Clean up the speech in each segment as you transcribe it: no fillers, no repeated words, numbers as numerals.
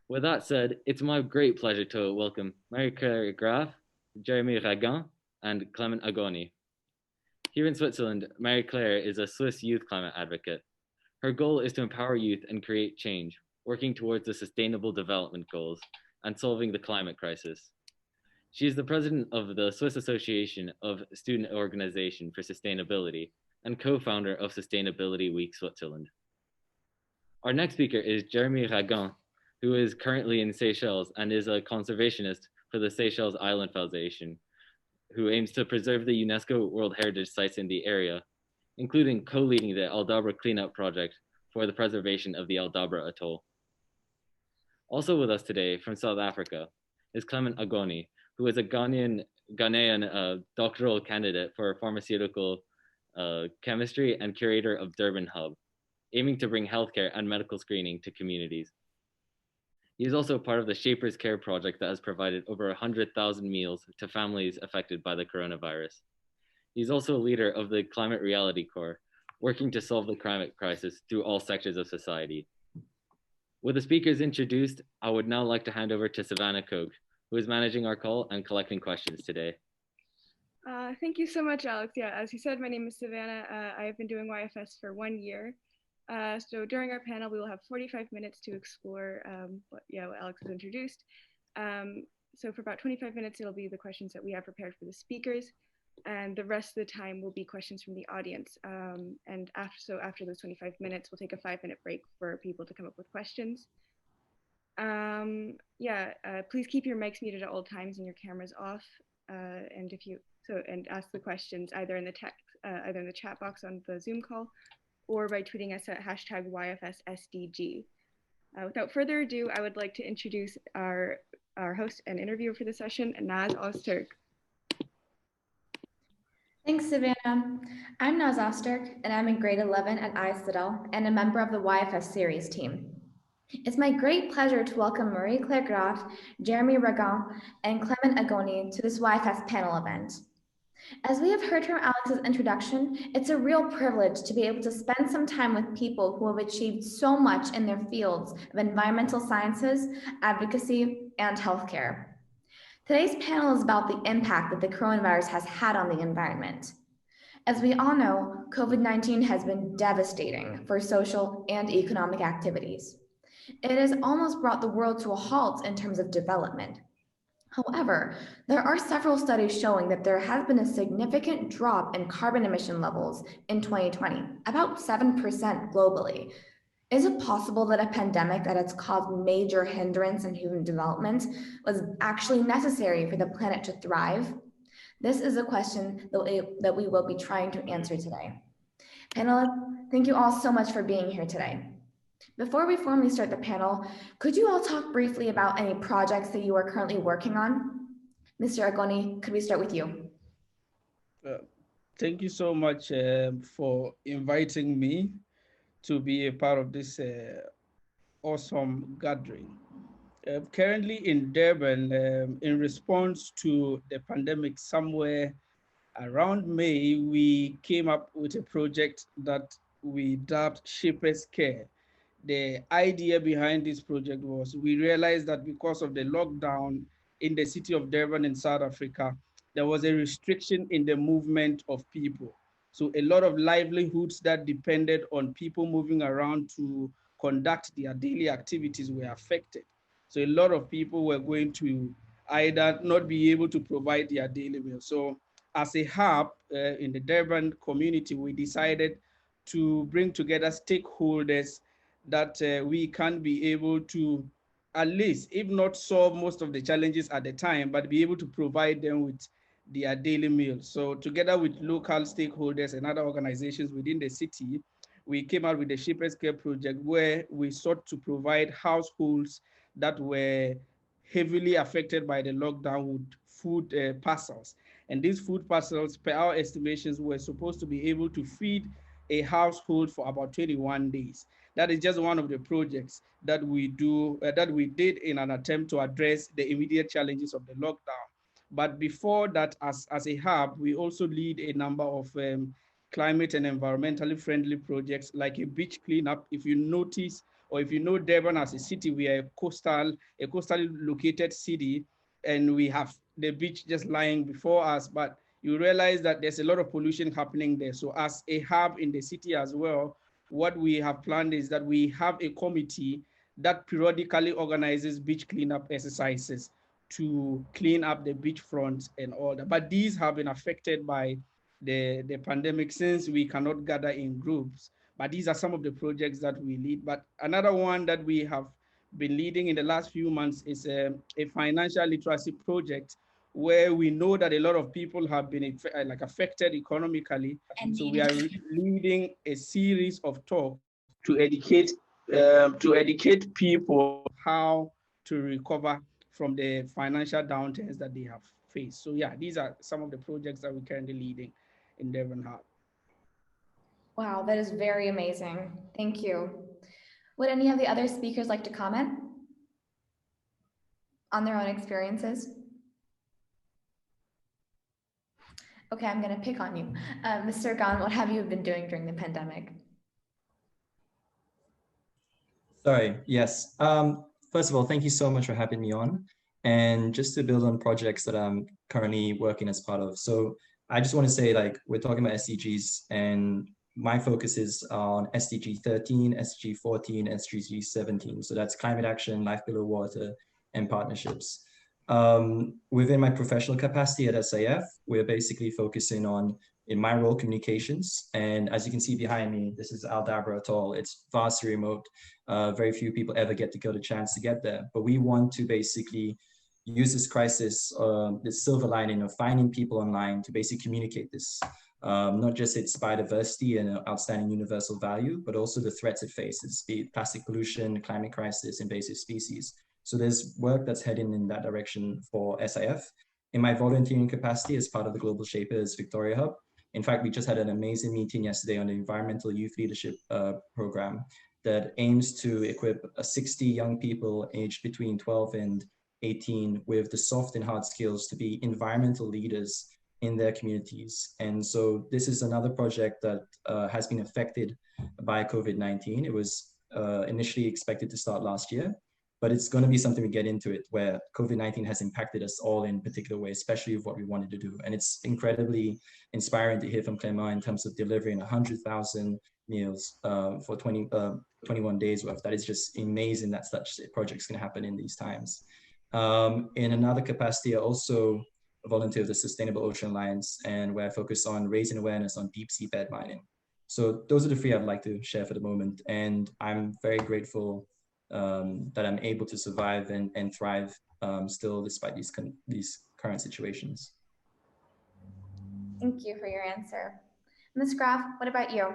With that said, it's my great pleasure to welcome Marie-Claire Graf, Jeremy Ragan, and Clement Agoni. Here in Switzerland, Marie-Claire is a Swiss youth climate advocate. Her goal is to empower youth and create change, working towards the Sustainable Development Goals and solving the climate crisis. She is the president of the Swiss Association of Student Organization for Sustainability and co-founder of Sustainability Week Switzerland. Our next speaker is Jeremy Ragan, who is currently in Seychelles and is a conservationist for the Seychelles Island Foundation, who aims to preserve the UNESCO World Heritage Sites in the area, including co-leading the Aldabra Cleanup Project for the preservation of the Aldabra Atoll. Also with us today from South Africa is Clement Agoni, who is a Ghanaian doctoral candidate for pharmaceutical chemistry and curator of Durban Hub, aiming to bring healthcare and medical screening to communities. He is also part of the Shapers Care project that has provided over 100,000 meals to families affected by the coronavirus. He's also a leader of the Climate Reality Corps, working to solve the climate crisis through all sectors of society. With the speakers introduced, I would now like to hand over to Savannah Koch, who is managing our call and collecting questions today. Thank you so much, Alex. Yeah, as you said, my name is Savannah. I have been doing YFS for 1 year. So during our panel, we will have 45 minutes to explore what Alex has introduced. So for about 25 minutes, it'll be the questions that we have prepared for the speakers. And the rest of the time will be questions from the audience. And after those 25 minutes, we'll take a 5-minute break for people to come up with questions. Please keep your mics muted at all times and your cameras off. And ask the questions either in the text, either in the chat box on the Zoom call, or by tweeting us at #YFSSDG. Without further ado, I would like to introduce our host and interviewer for the session, Naz Ozturk. Thanks, Savannah. I'm Naz Ozturk, and I'm in grade 11 at ICITL and a member of the YFS series team. It's my great pleasure to welcome Marie-Claire Graf, Jeremy Ragan, and Clement Agoni to this YFS panel event. As we have heard from Alex's introduction, it's a real privilege to be able to spend some time with people who have achieved so much in their fields of environmental sciences, advocacy, and healthcare. Today's panel is about the impact that the coronavirus has had on the environment. As we all know, COVID-19 has been devastating for social and economic activities. It has almost brought the world to a halt in terms of development. However, there are several studies showing that there has been a significant drop in carbon emission levels in 2020, about 7% globally. Is it possible that a pandemic that has caused major hindrance in human development was actually necessary for the planet to thrive? This is a question that we will be trying to answer today. Panelists, thank you all so much for being here today. Before we formally start the panel, could you all talk briefly about any projects that you are currently working on? Mr. Agoni, could we start with you? Thank you so much for inviting me to be a part of this awesome gathering. Currently in Durban, in response to the pandemic somewhere around May, we came up with a project that we dubbed Shapers Care. The idea behind this project was we realized that because of the lockdown in the city of Durban in South Africa, there was a restriction in the movement of people. So a lot of livelihoods that depended on people moving around to conduct their daily activities were affected. So a lot of people were going to either not be able to provide their daily meal. So as a hub in the Durban community, we decided to bring together stakeholders that we can be able to at least, if not solve most of the challenges at the time, but be able to provide them with their daily meals. So together with local stakeholders and other organizations within the city, we came out with the Shapers Care project where we sought to provide households that were heavily affected by the lockdown with food parcels. And these food parcels, per our estimations, were supposed to be able to feed a household for about 21 days. That is just one of the projects that we did in an attempt to address the immediate challenges of the lockdown. But before that, as a hub, we also lead a number of climate and environmentally friendly projects like a beach cleanup. If you notice, or if you know Durban as a city, we are a coastally located city, and we have the beach just lying before us, but you realize that there's a lot of pollution happening there. So as a hub in the city as well, what we have planned is that we have a committee that periodically organizes beach cleanup exercises to clean up the beachfront and all that. But these have been affected by the pandemic since we cannot gather in groups. But these are some of the projects that we lead. But another one that we have been leading in the last few months is a financial literacy project where we know that a lot of people have been like affected economically. And so we are leading a series of talks to educate people how to recover from the financial downturns that they have faced. So yeah, these are some of the projects that we're currently leading in Devon Hub. Wow, that is very amazing. Thank you. Would any of the other speakers like to comment on their own experiences? Okay, I'm going to pick on you. Mr. Gan, what have you been doing during the pandemic? Sorry, yes. First of all, thank you so much for having me on. And just to build on projects that I'm currently working as part of. So I just want to say, like, we're talking about SDGs, and my focus is on SDG 13, SDG 14, SDG 17. So that's climate action, life below water, and partnerships. Within my professional capacity at SIF, we're basically focusing on, in my role, communications. And as you can see behind me, this is Aldabra Atoll. It's vastly remote. Very few people ever get the chance to get there. But we want to basically use this crisis, this silver lining of finding people online to basically communicate this. Not just its biodiversity and outstanding universal value, but also the threats it faces, be it plastic pollution, climate crisis, invasive species. So there's work that's heading in that direction for SIF. In my volunteering capacity as part of the Global Shapers Victoria Hub, in fact, we just had an amazing meeting yesterday on the Environmental Youth Leadership Program that aims to equip 60 young people aged between 12 and 18 with the soft and hard skills to be environmental leaders in their communities. And so this is another project that has been affected by COVID-19. It was initially expected to start last year, but it's going to be something we get into it, where COVID-19 has impacted us all in particular ways, especially with what we wanted to do. And it's incredibly inspiring to hear from Clément in terms of delivering 100,000 meals for 21 days worth. That is just amazing that such a project is going to happen in these times. In another capacity, I also volunteer with the Sustainable Ocean Alliance, and where I focus on raising awareness on deep sea bed mining. So those are the three I'd like to share for the moment. And I'm very grateful that I'm able to survive and thrive still despite these current situations. Thank you for your answer. Ms. Graf, what about you?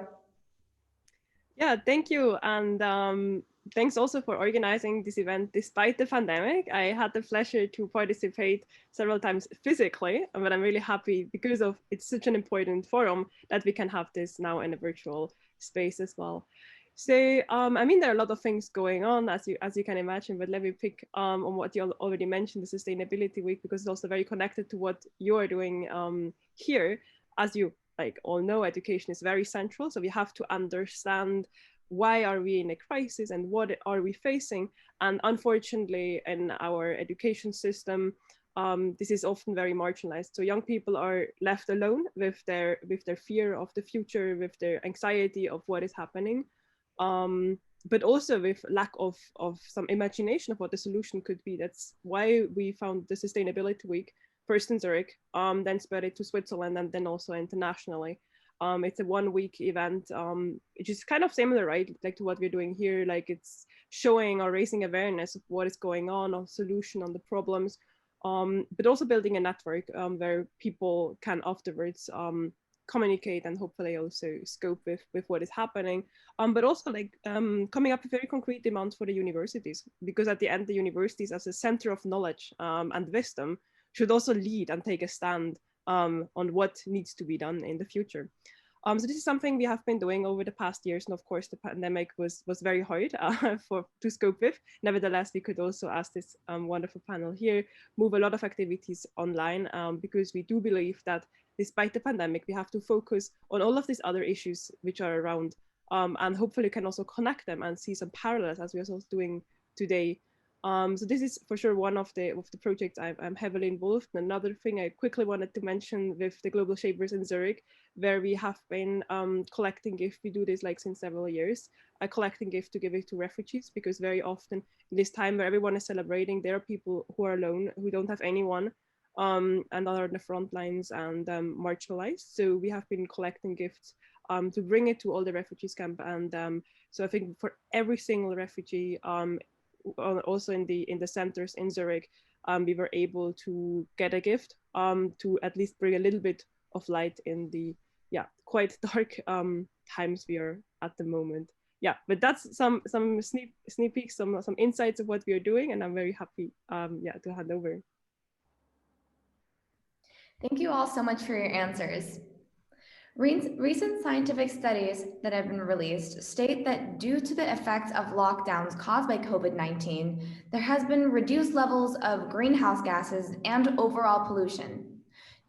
Yeah, thank you. And thanks also for organizing this event despite the pandemic. I had the pleasure to participate several times physically, but I'm really happy because of it's such an important forum that we can have this now in a virtual space as well. So, I mean, there are a lot of things going on, as you can imagine, but let me pick on what you already mentioned, the Sustainability Week, because it's also very connected to what you are doing here. As you all know, education is very central. So we have to understand why are we in a crisis and what are we facing. And unfortunately, in our education system, this is often very marginalized. So young people are left alone with their fear of the future, with their anxiety of what is happening. But also with lack of some imagination of what the solution could be. That's why we found the Sustainability Week first in Zurich, then spread it to Switzerland, and then also internationally. It's a 1-week event, which is kind of similar, right? Like to what we're doing here, like it's showing or raising awareness of what is going on solution on the problems, but also building a network where people can afterwards communicate and hopefully also scope with what is happening, but also coming up with very concrete demands for the universities, because at the end, the universities as a center of knowledge and wisdom should also lead and take a stand on what needs to be done in the future. So this is something we have been doing over the past years, and of course the pandemic was very hard to scope with. Nevertheless, we could also, as this wonderful panel here, move a lot of activities online, because we do believe that despite the pandemic, we have to focus on all of these other issues which are around and hopefully can also connect them and see some parallels as we're also doing today. So this is for sure one of the projects I'm heavily involved in. Another thing I quickly wanted to mention with the Global Shapers in Zurich, where we have been collecting gifts. We do this like since several years, collecting gifts to give it to refugees, because very often in this time where everyone is celebrating, there are people who are alone, who don't have anyone, and are on the front lines and marginalized. So we have been collecting gifts to bring it to all the refugees camp. And so I think for every single refugee, also in the centers in Zurich, we were able to get a gift to at least bring a little bit of light in the quite dark times we are at the moment. Yeah, but that's some sneak peeks, some insights of what we are doing, and I'm very happy to hand over. Thank you all so much for your answers. Recent scientific studies that have been released state that due to the effects of lockdowns caused by COVID-19, there has been reduced levels of greenhouse gases and overall pollution.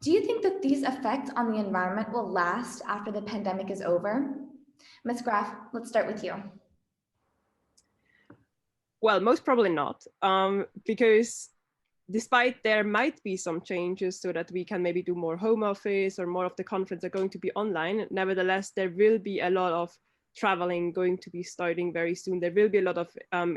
Do you think that these effects on the environment will last after the pandemic is over? Ms. Graf, let's start with you. Well, most probably not, because despite there might be some changes so that we can maybe do more home office or more of the conference are going to be online, nevertheless, there will be a lot of traveling going to be starting very soon. There will be a lot of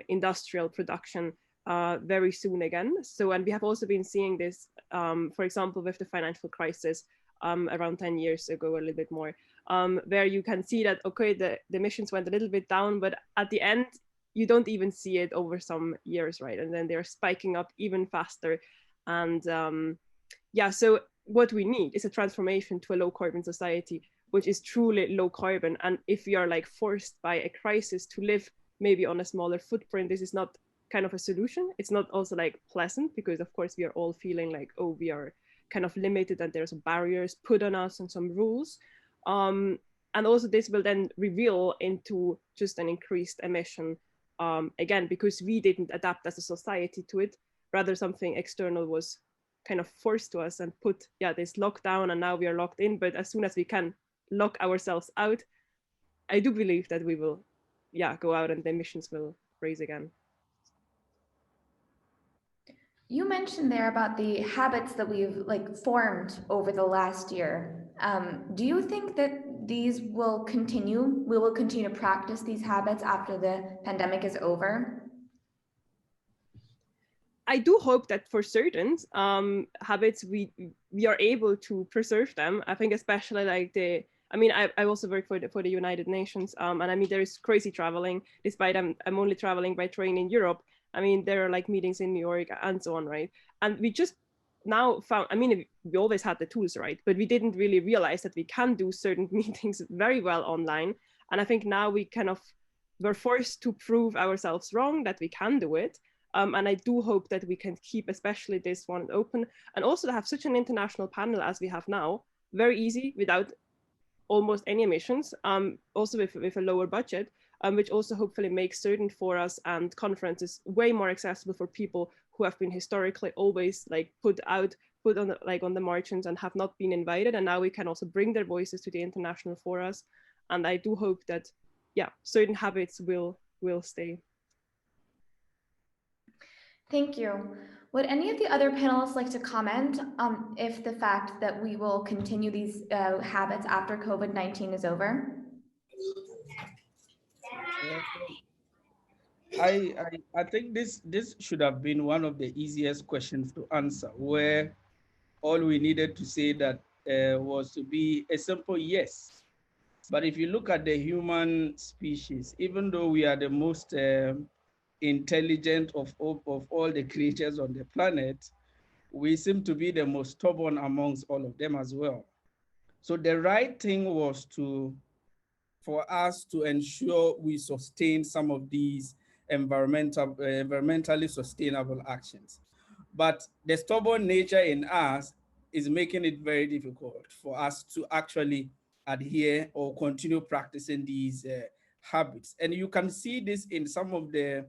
industrial production very soon again. So, and we have also been seeing this, for example, with the financial crisis around 10 years ago, a little bit more, where you can see that, okay, the emissions went a little bit down, but at the end, you don't even see it over some years, right? And then they're spiking up even faster. And so what we need is a transformation to a low carbon society, which is truly low carbon. And if we are like forced by a crisis to live maybe on a smaller footprint, this is not kind of a solution. It's not also like pleasant, because of course we are all feeling like, oh, we are kind of limited and there's some barriers put on us and some rules. And also this will then reveal into just an increased emission. Again, because we didn't adapt as a society to it, rather something external was kind of forced to us and put, this lockdown, and now we are locked in. But as soon as we can lock ourselves out, I do believe that we will, go out and the emissions will raise again. You mentioned there about the habits that we've formed over the last year. Do you think that these will continue? We will continue to practice these habits after the pandemic is over? I do hope that for certain habits, we are able to preserve them. I think especially like I also work for the United Nations, and I mean, there is crazy traveling, despite I'm only traveling by train in Europe. I mean, there are like meetings in New York and so on, right? And we just now found, I mean, we always had the tools, right? But we didn't really realize that we can do certain meetings very well online. And I think now we're forced to prove ourselves wrong that we can do it. And I do hope that we can keep especially this one open, and also to have such an international panel as we have now, very easy, without almost any emissions, also with a lower budget, which also hopefully makes certain forums and conferences way more accessible for people who have been historically always like put on the margins and have not been invited. And now we can also bring their voices to the international forums. And I do hope that, certain habits will stay. Thank you. Would any of the other panelists like to comment on if the fact that we will continue these habits after COVID-19 is over? I think this should have been one of the easiest questions to answer, where all we needed to say that was to be a simple yes. But if you look at the human species, even though we are the most intelligent of all the creatures on the planet, we seem to be the most stubborn amongst all of them as well. So the right thing was for us to ensure we sustain some of these environmentally sustainable actions. But the stubborn nature in us is making it very difficult for us to actually adhere or continue practicing these habits. And you can see this in some of the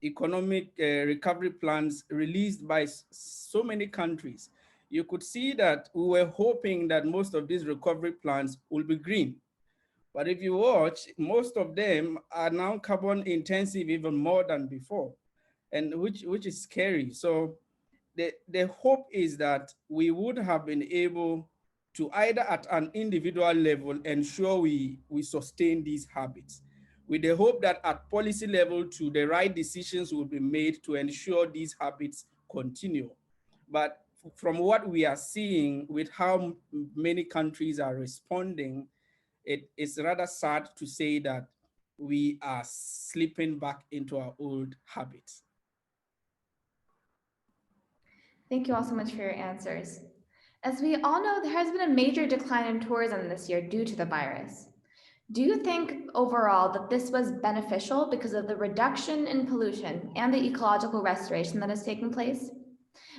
economic recovery plans released by so many countries. You could see that we were hoping that most of these recovery plans will be green, But if you watch, most of them are now carbon intensive even more than before, and which is scary. So the hope is that we would have been able to, either at an individual level, ensure we sustain these habits, with the hope that at policy level too, the right decisions will be made to ensure these habits continue. But from what we are seeing with how many countries are responding, it is rather sad to say that we are slipping back into our old habits. Thank you all so much for your answers. As we all know, there has been a major decline in tourism this year due to the virus. Do you think overall that this was beneficial because of the reduction in pollution and the ecological restoration that has taken place?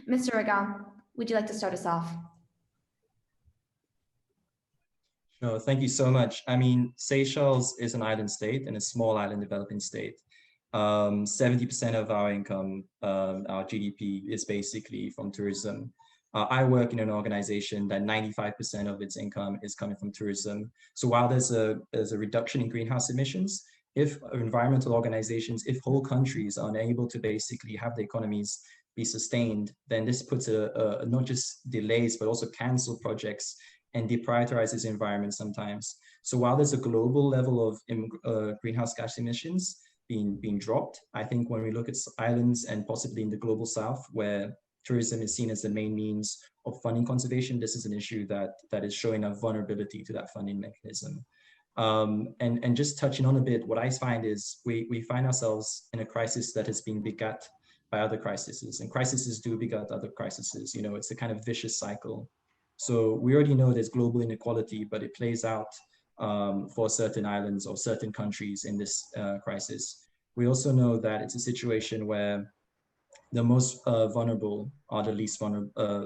Mr. Regan, would you like to start us off? Sure, thank you so much. I mean, Seychelles is an island state and a small island developing state. 70% of our income, our GDP, is basically from tourism. I work in an organization that 95% of its income is coming from tourism. So while there's a reduction in greenhouse emissions, if environmental organizations, if whole countries are unable to basically have the economies be sustained, then this puts not just delays, but also cancel projects and deprioritizes the environment sometimes. So while there's a global level of greenhouse gas emissions being dropped, I think when we look at islands and possibly in the global south, where tourism is seen as the main means of funding conservation, this is an issue that is showing a vulnerability to that funding mechanism. And just touching on a bit, what I find is we find ourselves in a crisis that has been begat by other crises, and crises do beget other crises. You know, it's a kind of vicious cycle. So we already know there's global inequality, but it plays out for certain islands or certain countries in this crisis. We also know that it's a situation where the most vulnerable are the least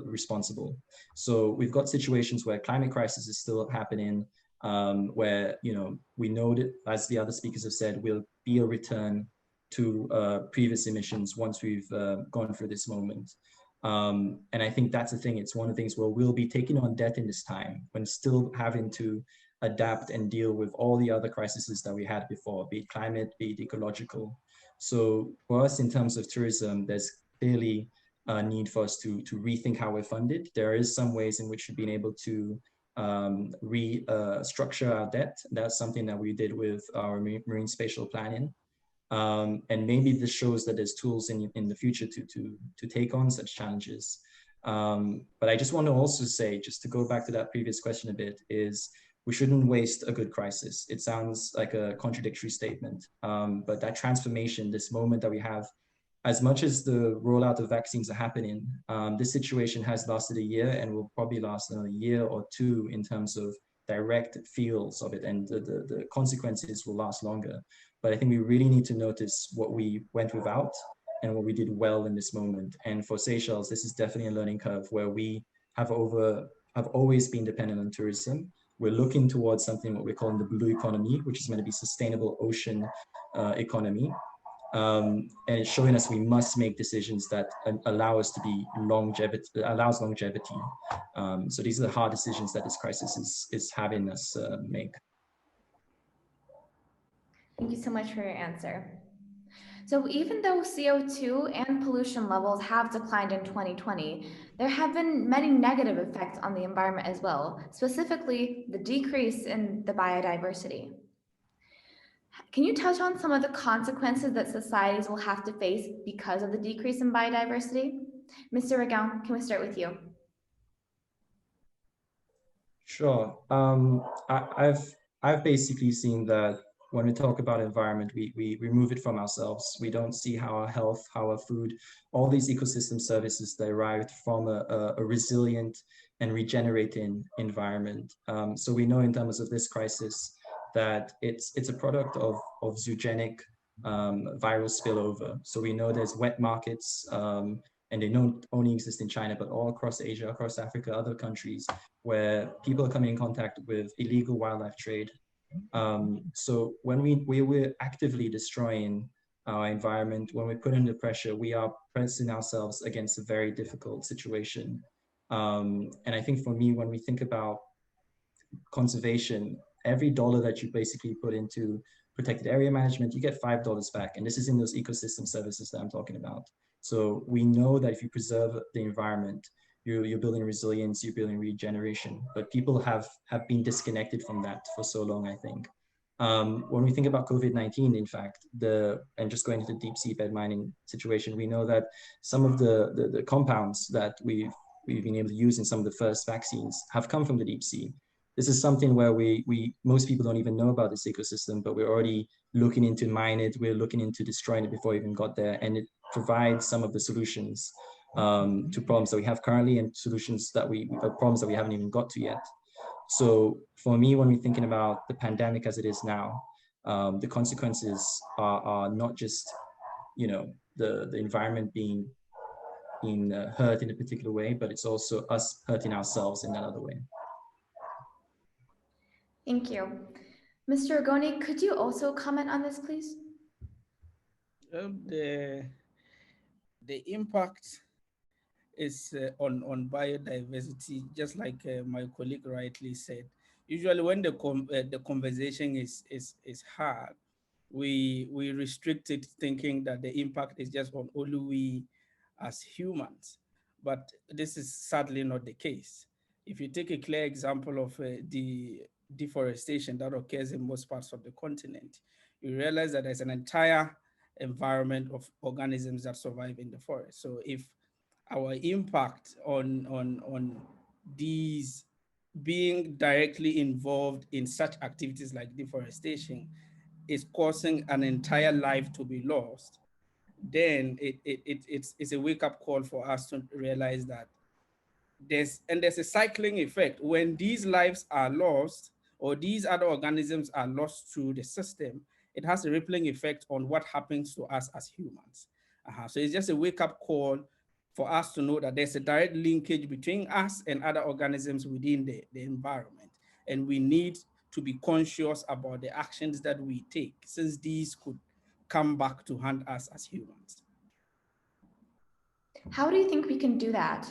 responsible. So we've got situations where climate crisis is still happening, where, you know, we know that, as the other speakers have said, will be a return to previous emissions once we've gone through this moment. And I think that's the thing. It's one of the things where we'll be taking on debt in this time when still having to adapt and deal with all the other crises that we had before, be it climate, be it ecological. So for us, in terms of tourism, there's clearly a need for us to rethink how we're funded. There is some ways in which we've been able to restructure our debt. That's something that we did with our marine spatial planning. And maybe this shows that there's tools in the future to take on such challenges. But I just want to also say, just to go back to that previous question a bit, is we shouldn't waste a good crisis. It sounds like a contradictory statement, but that transformation, this moment that we have, as much as the rollout of vaccines are happening, this situation has lasted a year and will probably last another year or two in terms of direct feels of it, and the consequences will last longer. But I think we really need to notice what we went without and what we did well in this moment. And for Seychelles, this is definitely a learning curve where we have always been dependent on tourism. We're looking towards something what we're calling the blue economy, which is going to be sustainable ocean economy. And it's showing us we must make decisions that allow us to be longevity. So these are the hard decisions that this crisis is having us make. Thank you so much for your answer. So even though CO2 and pollution levels have declined in 2020, there have been many negative effects on the environment as well, specifically the decrease in the biodiversity. Can you touch on some of the consequences that societies will have to face because of the decrease in biodiversity? Mr. Regan, can we start with you? Sure. I've basically seen that when we talk about environment, we remove it from ourselves. We don't see how our health, how our food, all these ecosystem services derived from a resilient and regenerating environment. So we know in terms of this crisis that it's a product of zoogenic viral spillover. So we know there's wet markets, and they don't only exist in China, but all across Asia, across Africa, other countries, where people are coming in contact with illegal wildlife trade. So when we're actively destroying our environment, when we put under pressure, we are pressing ourselves against a very difficult situation. And I think for me, when we think about conservation, every dollar that you basically put into protected area management, you get $5 back. And this is in those ecosystem services that I'm talking about. So we know that if you preserve the environment, you're building resilience, you're building regeneration, but people have been disconnected from that for so long, I think. When we think about COVID-19, in fact, and just going into the deep sea bed mining situation, we know that some of the compounds that we've been able to use in some of the first vaccines have come from the deep sea. This is something where most people don't even know about this ecosystem, but we're already looking into mine it. We're looking into destroying it before we even got there. And it provides some of the solutions to problems that we have currently and solutions that problems that we haven't even got to yet. So for me, when we're thinking about the pandemic as it is now, the consequences are not just, the environment being hurt in a particular way, but it's also us hurting ourselves in that other way. Thank you. Mr. Agoni, could you also comment on this, please? The impact is on biodiversity, just like my colleague rightly said. Usually when the conversation is hard, we restrict it thinking that the impact is just on only we as humans. But this is sadly not the case. If you take a clear example of the deforestation that occurs in most parts of the continent, you realize that there's an entire environment of organisms that survive in the forest. So if our impact on these being directly involved in such activities like deforestation is causing an entire life to be lost, then it's a wake-up call for us to realize that there's a cycling effect. When these lives are lost or these other organisms are lost through the system, it has a rippling effect on what happens to us as humans. So it's just a wake-up call for us to know that there's a direct linkage between us and other organisms within the environment. And we need to be conscious about the actions that we take, since these could come back to haunt us as humans. How do you think we can do that?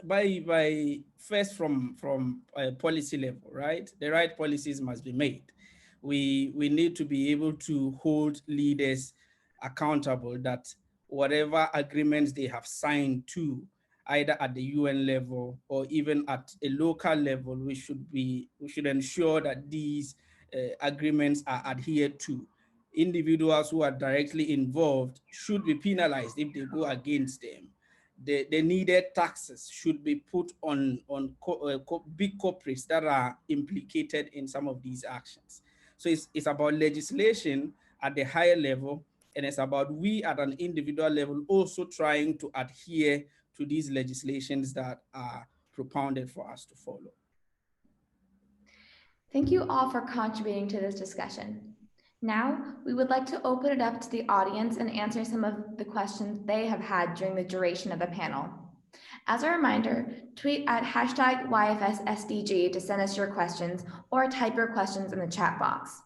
By first from a policy level, right? The right policies must be made. We need to be able to hold leaders accountable that whatever agreements they have signed to, either at the UN level or even at a local level, we should ensure that these agreements are adhered to. Individuals who are directly involved should be penalized if they go against them. The needed taxes should be put on big corporates that are implicated in some of these actions. So it's about legislation at the higher level, and it's about we at an individual level also trying to adhere to these legislations that are propounded for us to follow. Thank you all for contributing to this discussion. Now, we would like to open it up to the audience and answer some of the questions they have had during the duration of the panel. As a reminder, tweet at #YFSSDG to send us your questions or type your questions in the chat box.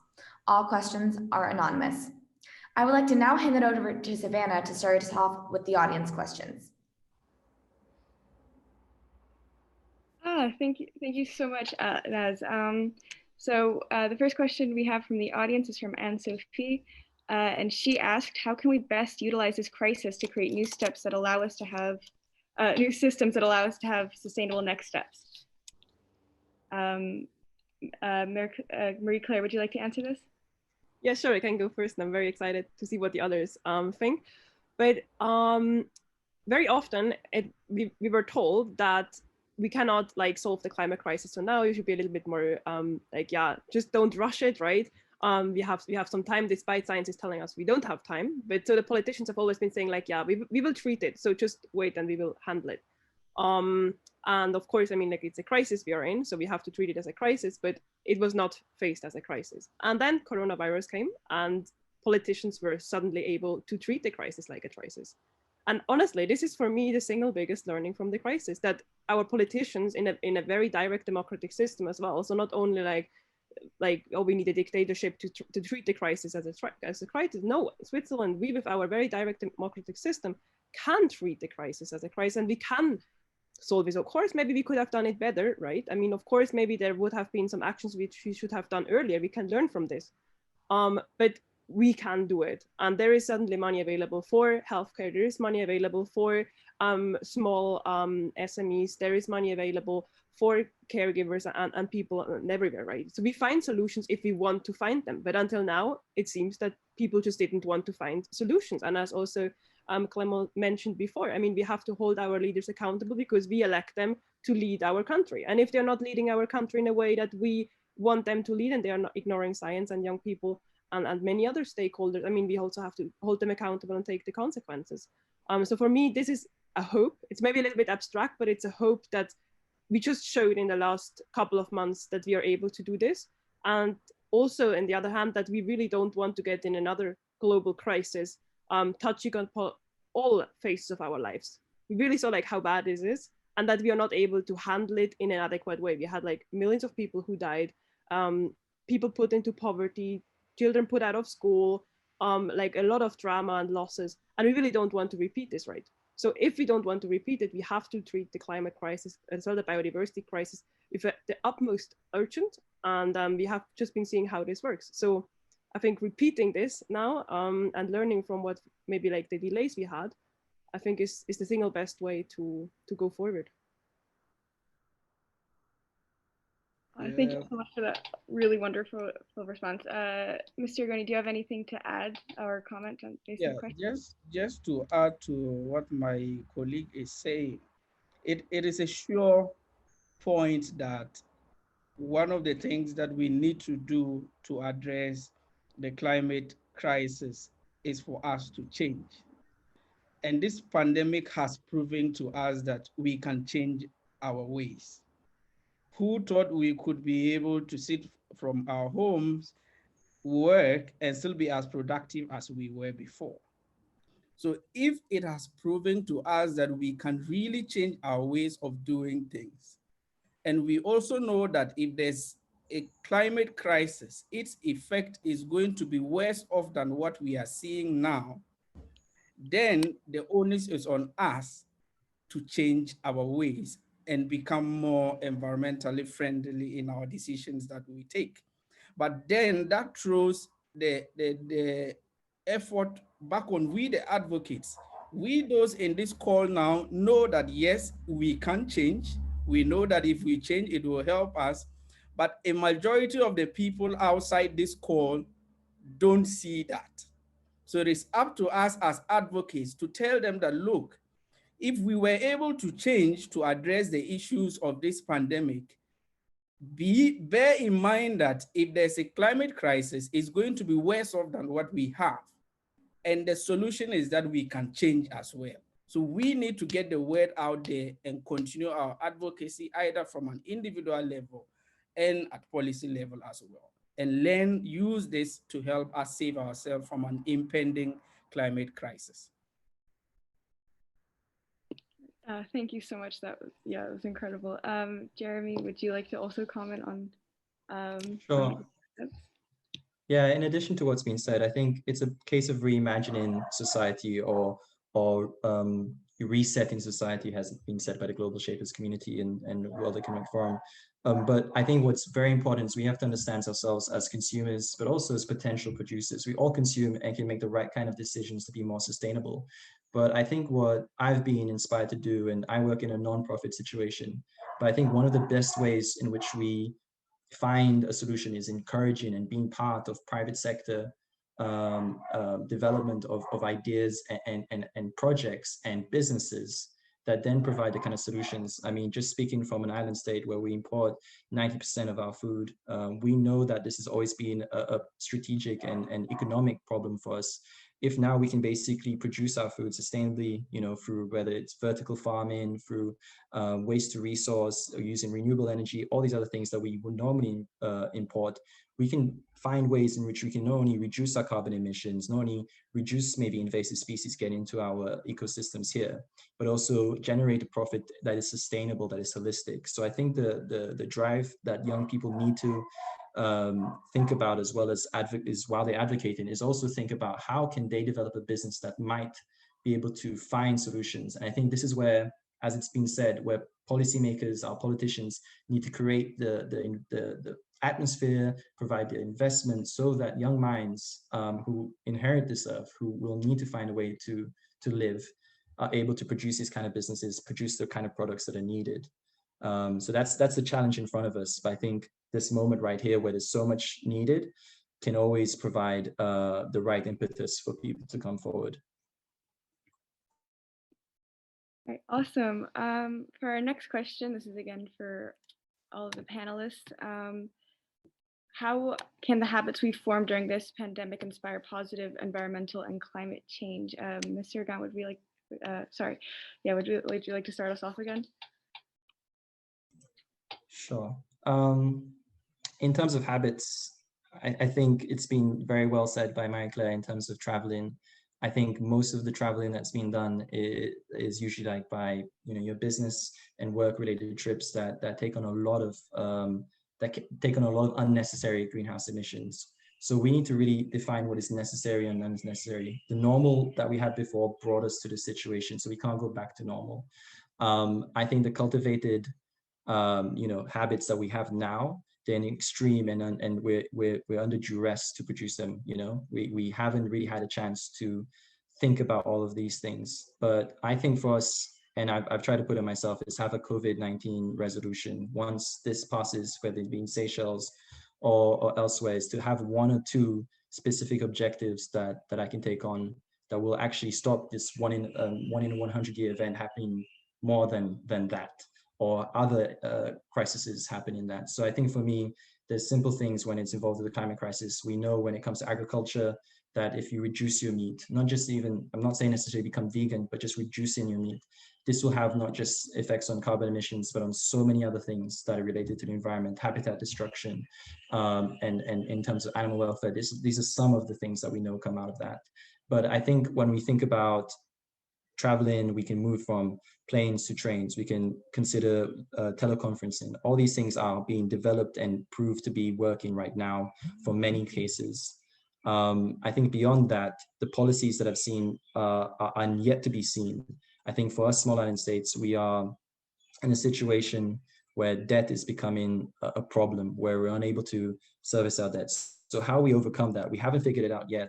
All questions are anonymous. I would like to now hand it over to Savannah to start us off with the audience questions. Thank you so much, Naz. So the first question we have from the audience is from Anne-Sophie, and she asked, how can we best utilize this crisis to create new steps that allow us to have, new systems that allow us to have sustainable next steps? Marie-Claire, would you like to answer this? Yeah, sure, I can go first. I'm very excited to see what the others think. But very often we were told that we cannot solve the climate crisis. So now you should be a little bit more just don't rush it, right? We have some time, despite science is telling us we don't have time. But so the politicians have always been saying we will treat it. So just wait and we will handle it. And of course, it's a crisis we are in, so we have to treat it as a crisis, but it was not faced as a crisis. And then coronavirus came and politicians were suddenly able to treat the crisis like a crisis. And honestly, this is for me the single biggest learning from the crisis, that our politicians in a very direct democratic system as well. So not only oh, we need a dictatorship to treat the crisis as a crisis. No, Switzerland, we with our very direct democratic system can treat the crisis as a crisis, and we can solve this. Of course, maybe we could have done it better, right? I mean, of course, maybe there would have been some actions which we should have done earlier. We can learn from this. But we can do it. And there is suddenly money available for healthcare. There is money available for small SMEs. There is money available for caregivers and people everywhere, right? So we find solutions if we want to find them. But until now, it seems that people just didn't want to find solutions. And as also Clement mentioned before, I mean, we have to hold our leaders accountable because we elect them to lead our country. And if they're not leading our country in a way that we want them to lead, and they are not ignoring science and young people and many other stakeholders, I mean, we also have to hold them accountable and take the consequences. So for me, this is a hope. It's maybe a little bit abstract, but it's a hope that we just showed in the last couple of months that we are able to do this. And also, on the other hand, that we really don't want to get in another global crisis, touching on all phases of our lives. We really saw like how bad this is, and that we are not able to handle it in an adequate way. We had like millions of people who died, people put into poverty, children put out of school, like a lot of drama and losses. And we really don't want to repeat this, right? So if we don't want to repeat it, we have to treat the climate crisis as well, the biodiversity crisis, with the utmost urgent. And we have just been seeing how this works. So I think repeating this now and learning from what maybe like the delays we had, I think is the single best way to go forward. Thank you so much for that really wonderful response. Mr. Goni, do you have anything to add or comment on based on the question? Just to add to what my colleague is saying, it is a sure point that one of the things that we need to do to address the climate crisis is for us to change. And this pandemic has proven to us that we can change our ways. Who thought we could be able to sit from our homes, work, and still be as productive as we were before? So if it has proven to us that we can really change our ways of doing things, and we also know that if there's a climate crisis, its effect is going to be worse off than what we are seeing now, then the onus is on us to change our ways and become more environmentally friendly in our decisions that we take. But then that throws the effort back on we, the advocates. We, those in this call now, know that yes, we can change. We know that if we change, it will help us. But a majority of the people outside this call don't see that. So it is up to us as advocates to tell them that, look, if we were able to change to address the issues of this pandemic, bear in mind that if there's a climate crisis, it's going to be worse off than what we have. And the solution is that we can change as well. So we need to get the word out there and continue our advocacy either from an individual level and at policy level as well. And use this to help us save ourselves from an impending climate crisis. Thank you so much. That was incredible. Jeremy, would you like to also comment on? Sure. Yeah, in addition to what's been said, I think it's a case of reimagining society or resetting society, has been said by the Global Shapers community and World Economic Forum. But I think what's very important is we have to understand ourselves as consumers, but also as potential producers. We all consume and can make the right kind of decisions to be more sustainable. But I think what I've been inspired to do, and I work in a nonprofit situation, but I think one of the best ways in which we find a solution is encouraging and being part of private sector development of ideas and projects and businesses that then provide the kind of solutions. I mean, just speaking from an island state where we import 90% of our food, we know that this has always been a strategic and economic problem for us. If now we can basically produce our food sustainably, you know, through whether it's vertical farming, through waste to resource, or using renewable energy, all these other things that we would normally import, we can find ways in which we can not only reduce our carbon emissions, not only reduce maybe invasive species getting into our ecosystems here, but also generate a profit that is sustainable, that is holistic. So I think the drive that young people need to think about, as well as while they're advocating, is also think about how can they develop a business that might be able to find solutions. And I think this is where as it's been said, where policymakers, our politicians, need to create the atmosphere, provide the investment so that young minds who inherit this earth, who will need to find a way to live, are able to produce these kind of businesses, produce the kind of products that are needed. So that's the challenge in front of us. But I think this moment right here, where there's so much needed, can always provide the right impetus for people to come forward. All right, awesome. For our next question, this is again for all of the panelists. How can the habits we form during this pandemic inspire positive environmental and climate change? Mr. Gan, would you like to start us off again? Sure. In terms of habits, I think it's been very well said by Marie-Claire in terms of traveling. I think most of the traveling that's been done is usually like by your business and work related trips that take on a lot of unnecessary greenhouse emissions. So we need to really define what is necessary and unnecessary. The normal that we had before brought us to the situation, so we can't go back to normal. I think the cultivated habits that we have now, they're in extreme, and we're under duress to produce them. We haven't really had a chance to think about all of these things. But I think for us, and I've tried to put it myself, is have a COVID-19 resolution once this passes, whether it be in Seychelles or elsewhere, is to have 1 or 2 specific objectives that I can take on that will actually stop this one in a 100-year event happening more than that, or other crises happen in that. So I think for me, there's simple things when it's involved with the climate crisis. We know when it comes to agriculture that if you reduce your meat, not just even, I'm not saying necessarily become vegan, but just reducing your meat, this will have not just effects on carbon emissions, but on so many other things that are related to the environment, habitat destruction, and in terms of animal welfare. These are some of the things that we know come out of that. But I think when we think about traveling, we can move from planes to trains, we can consider teleconferencing. All these things are being developed and proved to be working right now for many cases. I think beyond that, the policies that I've seen are yet to be seen. I think for us small island states, we are in a situation where debt is becoming a problem, where we're unable to service our debts. So how we overcome that, we haven't figured it out yet.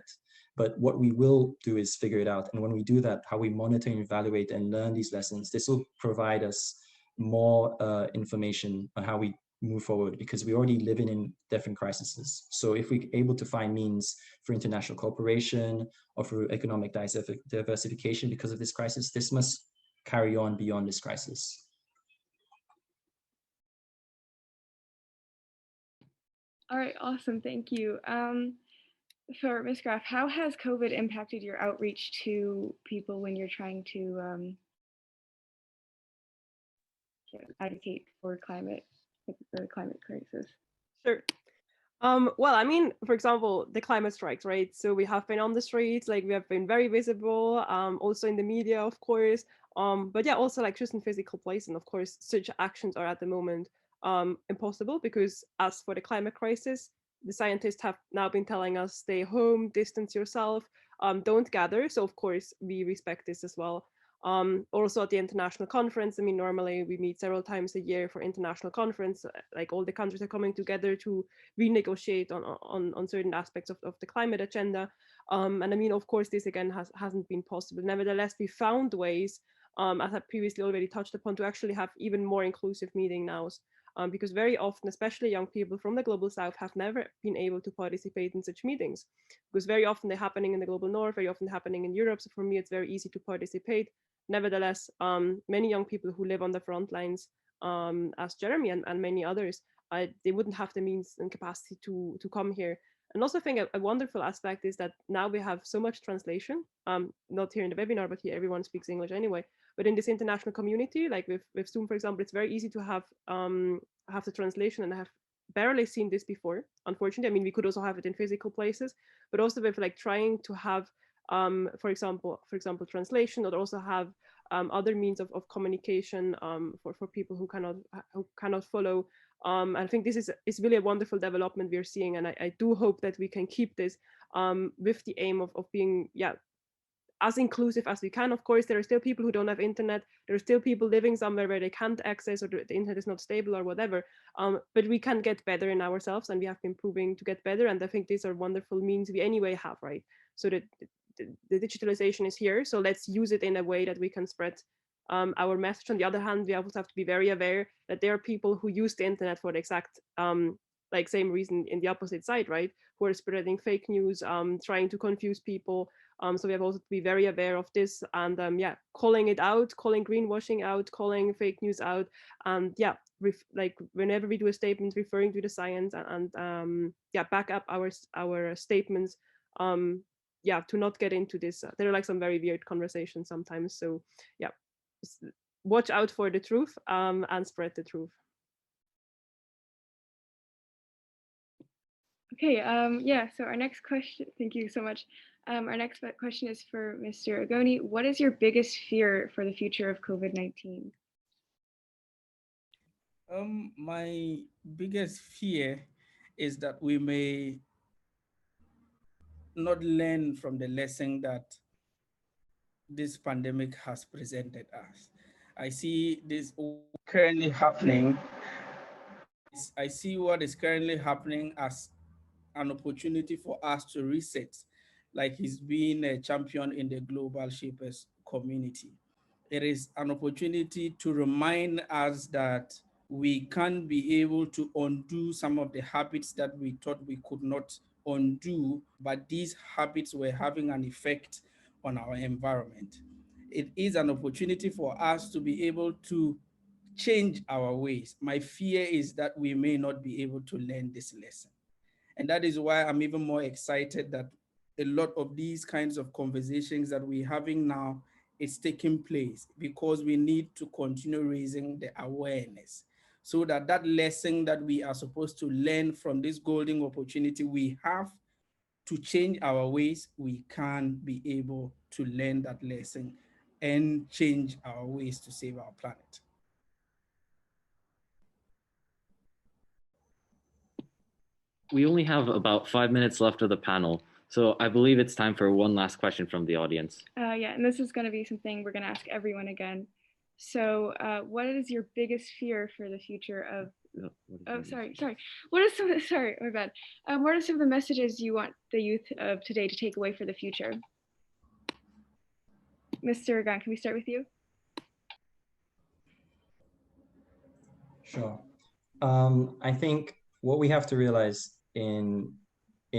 But what we will do is figure it out. And when we do that, how we monitor and evaluate and learn these lessons, this will provide us more information on how we move forward, because we're already living in different crises. So if we're able to find means for international cooperation or for economic diversification because of this crisis, this must carry on beyond this crisis. All right, awesome, thank you. For Ms. Graf, how has COVID impacted your outreach to people when you're trying to advocate for the climate crisis? Sure. Well, I mean, for example, the climate strikes, right? So we have been on the streets, like we have been very visible, also in the media, of course. But yeah, also like just in physical place. And of course, such actions are at the moment impossible, because as for the climate crisis, the scientists have now been telling us, stay home, distance yourself, don't gather. So of course, we respect this as well. Also at the international conference, I mean, normally we meet several times a year for international conference, like all the countries are coming together to renegotiate on certain aspects of the climate agenda. And I mean, of course, this again hasn't been possible. Nevertheless, we found ways, as I previously already touched upon, to actually have even more inclusive meeting nows. Because very often, especially young people from the global south, have never been able to participate in such meetings, because very often they're happening in the global north, very often happening in Europe. So for me, it's very easy to participate. Nevertheless, many young people who live on the front lines, as Jeremy and many others, they wouldn't have the means and capacity to come here. And also I think a wonderful aspect is that now we have so much translation, not here in the webinar, but here everyone speaks English anyway. But in this international community, like with Zoom, for example, it's very easy to have the translation, and I have barely seen this before, unfortunately. I mean, we could also have it in physical places, but also with like trying to have, for example, translation, or also have other means of communication for people who cannot follow. I think this is really a wonderful development we're seeing, and I do hope that we can keep this with the aim of being, as inclusive as we can. Of course, there are still people who don't have internet. There are still people living somewhere where they can't access, or the internet is not stable or whatever. But we can get better in ourselves, and we have been proving to get better. And I think these are wonderful means we anyway have, right? So that the digitalization is here. So let's use it in a way that we can spread our message. On the other hand, we also have to be very aware that there are people who use the internet for the exact like same reason in the opposite side, right? Who are spreading fake news, trying to confuse people. So we have also to be very aware of this, and yeah, calling it out, calling greenwashing out, calling fake news out, and yeah, like whenever we do a statement referring to the science, and yeah, back up our statements. Yeah, to not get into this. There are like some very weird conversations sometimes. So yeah, watch out for the truth and spread the truth. Okay, yeah, so our next question, thank you so much. Our next question is for Mr. Agoni. What is your biggest fear for the future of COVID-19? My biggest fear is that we may not learn from the lesson that this pandemic has presented us. I see this currently happening. I see what is currently happening as an opportunity for us to reset, like he's being a champion in the global shapers community. It is an opportunity to remind us that we can be able to undo some of the habits that we thought we could not undo, but these habits were having an effect on our environment. It is an opportunity for us to be able to change our ways. My fear is that we may not be able to learn this lesson. And that is why I'm even more excited that a lot of these kinds of conversations that we're having now is taking place, because we need to continue raising the awareness so that that lesson that we are supposed to learn from this golden opportunity we have to change our ways, we can be able to learn that lesson and change our ways to save our planet. We only have about 5 minutes left of the panel, so I believe it's time for one last question from the audience. Yeah, and this is going to be something we're going to ask everyone again. So what is your biggest fear for the future of, sorry. What is sorry, my bad. What are some of the messages you want the youth of today to take away for the future? Mr. Gunn, can we start with you? Sure. I think what we have to realize in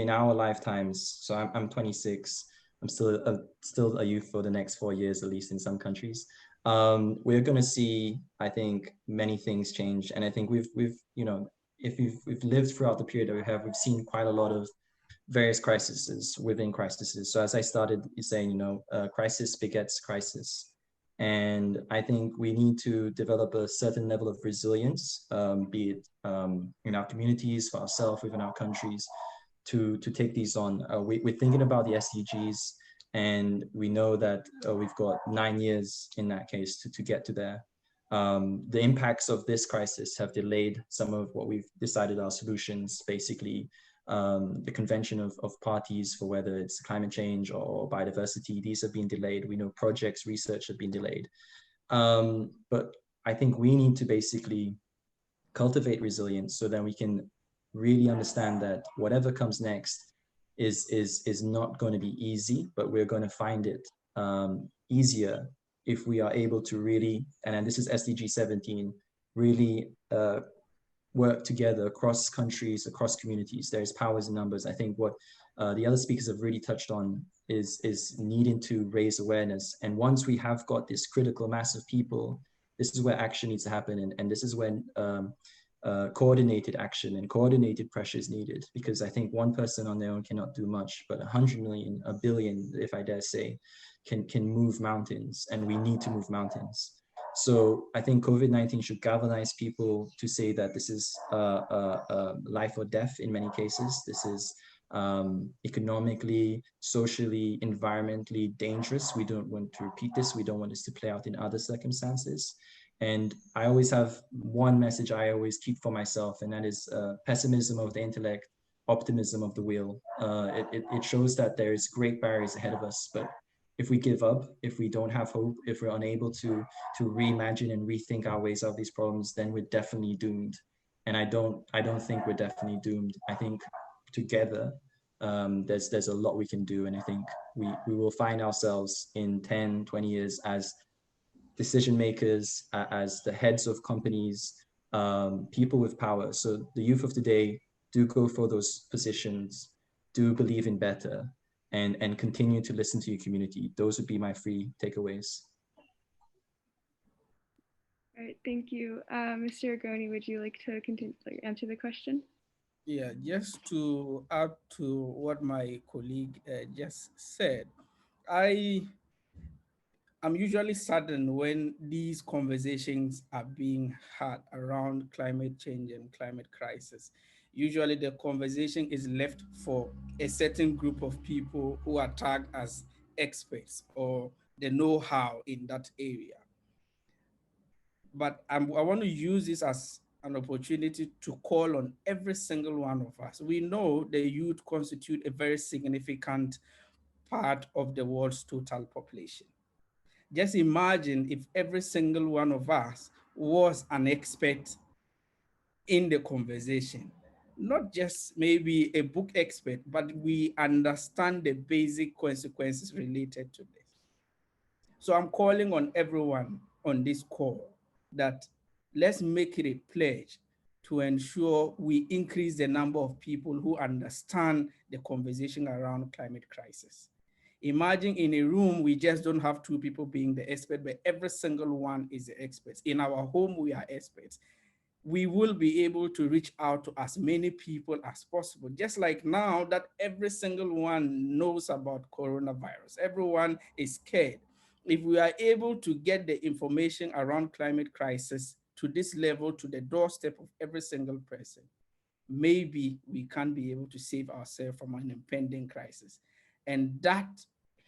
our lifetimes, so I'm 26, I'm still a youth for the next 4 years, at least in some countries. We're going to see, I think, many things change. And I think we've you know, if we've lived throughout the period that we have, we've seen quite a lot of various crises within crises. So as I started saying, you know, crisis begets crisis. And I think we need to develop a certain level of resilience, be it in our communities, for ourselves, within our countries, to take these on. We're thinking about the SDGs, and we know that we've got 9 years in that case to get to there. The impacts of this crisis have delayed some of what we've decided our solutions, basically the convention of parties for whether it's climate change or biodiversity. These have been delayed. We know projects, research have been delayed. But I think we need to basically cultivate resilience so that we can really understand that whatever comes next is not going to be easy, but we're going to find it easier if we are able to really, and this is SDG 17, really work together across countries, across communities. There's powers in numbers. I think what the other speakers have really touched on is needing to raise awareness. And once we have got this critical mass of people, this is where action needs to happen. And this is when coordinated action and coordinated pressure is needed, because I think one person on their own cannot do much, but 100 million, a billion, if I dare say, can move mountains, and we need to move mountains. So I think COVID-19 should galvanize people to say that this is life or death in many cases. This is economically, socially, environmentally dangerous. We don't want to repeat this. We don't want this to play out in other circumstances. And I always have one message I always keep for myself, and that is pessimism of the intellect, optimism of the will. It shows that there is great barriers ahead of us, but if we give up, if we don't have hope, if we're unable to reimagine and rethink our ways out of these problems, then we're definitely doomed. And I don't think we're definitely doomed. I think together, there's a lot we can do, and I think we will find ourselves in 10, 20 years as decision makers, as the heads of companies, people with power. So the youth of today do go for those positions, do believe in better, and continue to listen to your community. Those would be my 3 takeaways. All right, thank you. Mr. Agoni, would you like to continue, answer the question? Yeah, just to add to what my colleague just said, I'm usually saddened when these conversations are being had around climate change and climate crisis. Usually the conversation is left for a certain group of people who are tagged as experts or the know-how in that area. But I want to use this as an opportunity to call on every single one of us. We know the youth constitute a very significant part of the world's total population. Just imagine if every single one of us was an expert in the conversation, not just maybe a book expert, but we understand the basic consequences related to this. So I'm calling on everyone on this call that let's make it a pledge to ensure we increase the number of people who understand the conversation around climate crisis. Imagine in a room, we just don't have 2 people being the expert, but every single one is the expert. In our home, we are experts. We will be able to reach out to as many people as possible. Just like now that every single one knows about coronavirus, everyone is scared. If we are able to get the information around climate crisis to this level, to the doorstep of every single person, maybe we can be able to save ourselves from an impending crisis. And that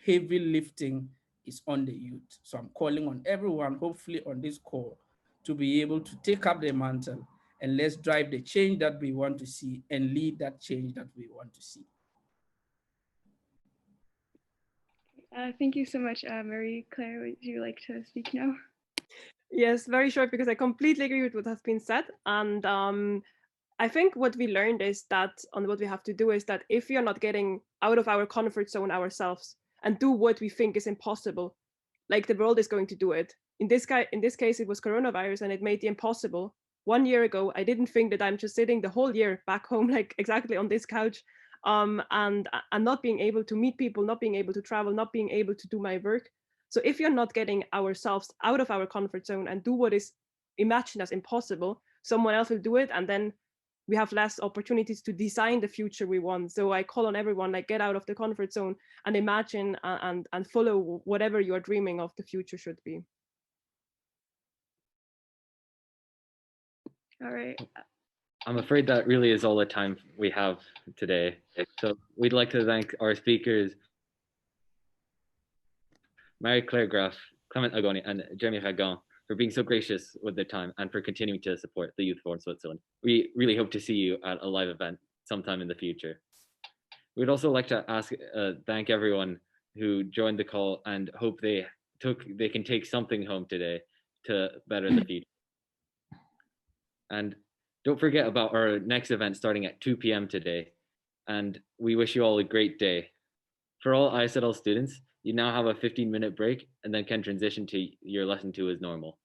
heavy lifting is on the youth. So I'm calling on everyone, hopefully on this call, to be able to take up the mantle and let's drive the change that we want to see and lead that change that we want to see. Thank you so much. Marie Claire, would you like to speak now? Yes, very short, because I completely agree with what has been said. And I think what we learned is that, on what we have to do is that if we are not getting out of our comfort zone ourselves and do what we think is impossible, like the world is going to do it. In this case, it was coronavirus, and it made the impossible. 1 year ago, I didn't think that I'm just sitting the whole year back home, like exactly on this couch, and not being able to meet people, not being able to travel, not being able to do my work. So if you're not getting ourselves out of our comfort zone and do what is imagined as impossible, someone else will do it, and then we have less opportunities to design the future we want. So I call on everyone, like, get out of the comfort zone and imagine and follow whatever you are dreaming of the future should be. All right. I'm afraid that really is all the time we have today. So we'd like to thank our speakers, Marie-Claire Graf, Clement Agoni, and Jeremy Ragon, for being so gracious with their time and for continuing to support the Youth Forum Switzerland. We really hope to see you at a live event sometime in the future. We'd also like to thank everyone who joined the call and hope they can take something home today to better the future. And don't forget about our next event starting at 2 p.m. today. And we wish you all a great day. For all ISL students, you now have a 15-minute break and then can transition to your lesson 2 as normal.